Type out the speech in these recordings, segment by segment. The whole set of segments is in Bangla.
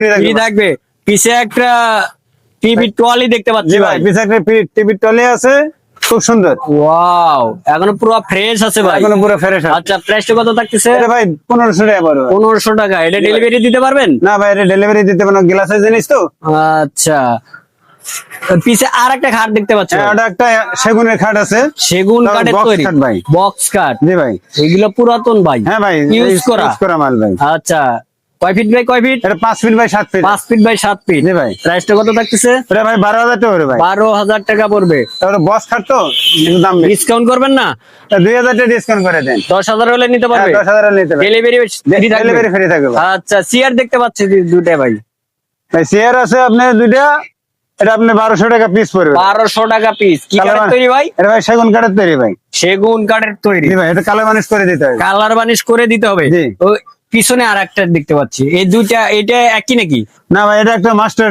ফ্রি থাকবে। পিছে একটা টিভি টলি দেখতে পাচ্ছি ভাই। পিছে একটা টিভি টলি আছে, খুব সুন্দর। ওয়াও, এখনো পুরো ফ্রেশ আছে ভাই। এখনো পুরো ফ্রেশ আছে। আচ্ছা, প্রাইসটা কত থাকতেছে? এটা ভাই 1500 টাকা পড়বে। 1500 টাকা। এটা ডেলিভারি দিতে পারবেন? না ভাই, এটা ডেলিভারি দিতে পারবো না, গ্লাসের জিনিস তো। আচ্ছা, পিছে আর একটা খাট দেখতে পাচ্ছি হ্যাঁ, ভাই। ওটা একটা সেগুনের খাট আছে। সেগুন তারপর কাঠের box তৈরি খাট ভাই। বক্স কাঠ। জি ভাই। এগুলো পুরাতন ভাই। হ্যাঁ ভাই, ইউজ করা। ইউজ করা মাল ভাই। আচ্ছা, কয় ফিট বাই কয় ফিট? এটা 5 feet by 7 feet. 5 feet by 7 feet. জি ভাই। প্রাইসটা কত থাকতেছে? এটা ভাই 12000 টাকা পড়বে ভাই। 12,000 টাকা পড়বে। তারপরে বক্স খাট তো, একটু দাম বেশি। ডিসকাউন্ট করবেন না? 2000 টাকা ডিসকাউন্ট করে দেন। 10,000 হলে নিতে হ্যাঁ, পারবে? 10,000 নিতে পারবে। ডেলিভারি ফ্রি থাকবে? ডেলিভারি ফ্রি থাকবে ভাই। আচ্ছা, চেয়ার দেখতে পাচ্ছি দুটো ভাই। ভাই চেয়ার আছে আপনার দুইটা, এটা আপনি 1200 টাকা পিস পড়বে। 1200 টাকা পিস। কি কাঠের তৈরি ভাই? এটা ভাই সেগুন কাঠের তৈরি ভাই। সেগুন কাঠের তৈরি। জি ভাই, এটা কালো মানিশ করে দিতে হবে। কালার বানিশ করে দিতে হবে। জি। ও, পিছনে আর একটা দেখতে পাচ্ছি। এই দুইটা, এটা একই নাকি? না ভাই, এটা একটা মাস্টার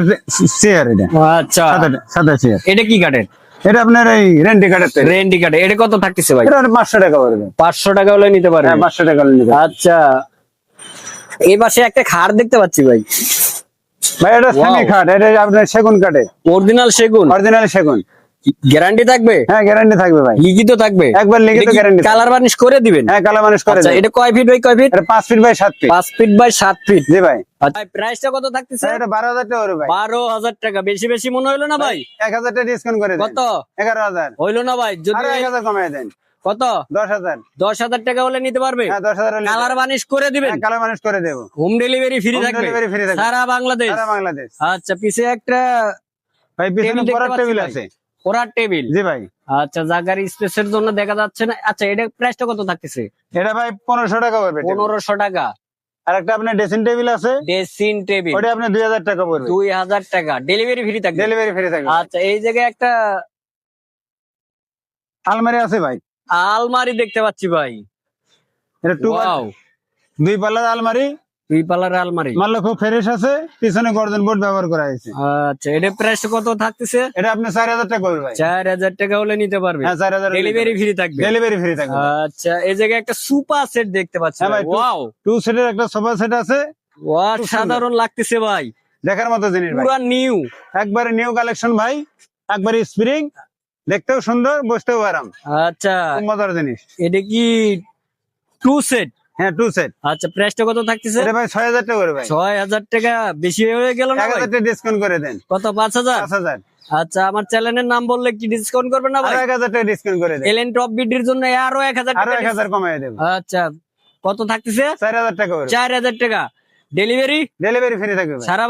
চেয়ার। এটা আচ্ছা, সাদা চেয়ার। এটা কি কাঠের? এটা আপনার এই রেন্টি কাঠের তৈরি। রেন্ডি কাঠের। এটা কত থাকতেছে ভাই? এটা 500 টাকা পড়বে। 500 টাকা হলে নিতে পারবে। হ্যাঁ, 500 টাকা নিতে পারবে। আচ্ছা, এই পাশে একটা খাট দেখতে পাচ্ছি ভাই। ভাই এটা সেমি Wow. কাঠ, এটা আপনার সেগুন কাঠে, অরিজিনাল সেগুন। অরিজিনাল সেগুন। গ্যারান্টি থাকবে? হ্যাঁ, গ্যারান্টি থাকবে ভাই। লিখিত থাকবে? একবার লিখিত guarantee থাকবে। কালার বানিশ করে দিবেন? হ্যাঁ, কালো মানিশ করে আচ্ছা, দেন। এটা কয় ফিট বাই কয় ফিট? এটা 5 feet by 7 feet. 5 feet by 7 feet. জি ভাই। আচ্ছা, প্রাইসটা কত থাকতেছে? এটা 12000 টাকা পড়বে ভাই। 12,000 টাকা। বেশি বেশি মনে হইলো না ভাই? 1000 টাকা ডিসকাউন্ট করে দেন। কত 11000। হইলো না ভাই? যদি আরো 1000 কমায় দেন। কত? 10000। 10,000 টাকা হলে নিতে পারবে? হ্যাঁ, 10,000 হলে কালার বানিশ করে দিবেন? হ্যাঁ, কালো মানিশ করে দেব। হোম ডেলিভারি ফ্রি Home থাকবে? delivery free থাকবে। সারা বাংলাদেশ? সারা বাংলাদেশ। আচ্ছা, পিছে একটা ভাই পিছনে টেবিল দেখতে পড়ার পাচ্ছি টেবিল ভাই। আছে। পড়ার টেবিল। জি ভাই। আচ্ছা, জায়গার স্পেসের জন্য দেখা যাচ্ছে না। আচ্ছা, এটা প্রাইসটা কত থাকতেছে? এটা ভাই 1500 টাকা পড়বে। 1500 টাকা। আর একটা আপনার ড্রেসিং টেবিল আছে, ড্রেসিং টেবিল। ওটা আপনার 2000 টাকা পড়বে। 2000 টাকা। ডেলিভারি ফ্রি থাকবে? ডেলিভারি ফ্রি থাকবে। আচ্ছা, এই জায়গায় একটা আলমারি আছে ভাই। আলমারি দেখতে পাচ্ছি ভাই। এটা ওয়াও, 2 পাল্লার আলমারি। 2 পাল্লার আলমারি। মাল্লা খুব ফ্রেশ আছে, পিছনে গর্জন বোর্ড ব্যবহার করা হয়েছে। আচ্ছা, এটা প্রাইস কত থাকতেছে? এটা আপনি 4000 টাকা পড়বে ভাই। 4000 টাকা হলে নিতে পারবে? হ্যাঁ, 4000 ডেলিভারি ফ্রি থাকবে? ডেলিভারি ফ্রি থাকবে। আচ্ছা, এই জায়গায় একটা সুপার সেট দেখতে পাচ্ছি হ্যাঁ ভাই। ভাই, ওয়াও, 2 সিটের একটা সোফা সেট আছে, ওয়াও, খুব সুন্দর। সাধারণ লাগতেছে ভাই। দেখার মতো জিনিস ভাই। পুরা নিউ। একবারে নিউ কালেকশন ভাই, একবারে স্প্রিং, দেখতেও সুন্দর, বসতেও আরাম। আচ্ছা, খুব মজার জিনিস। এটা কি 2 সেট? হ্যাঁ, 2 সেট। আচ্ছা, প্রাইসটা কত থাকতেছে? এটা ভাই 6000 টাকা করে ভাই। 6000 টাকা। বেশি হয়ে গেল না ভাই? 1000 টাকা ডিসকাউন্ট করে দেন। কত? 5000? 5000। আচ্ছা, আমার চ্যানেলের নাম বললে কি ডিসকাউন্ট করবেন না ভাই? আরো 1000 টাকা ডিসকাউন্ট করে দেন। এলএন টপ বিডির জন্য আরো 1000 আরো টাকা। 1000 কমায় দেব। আচ্ছা, কত থাকতেছে? 4000 টাকা করে। 4000 টাকা। ডেলিভারি ডেলিভারি ফ্রি থাকবে ভাই। সারা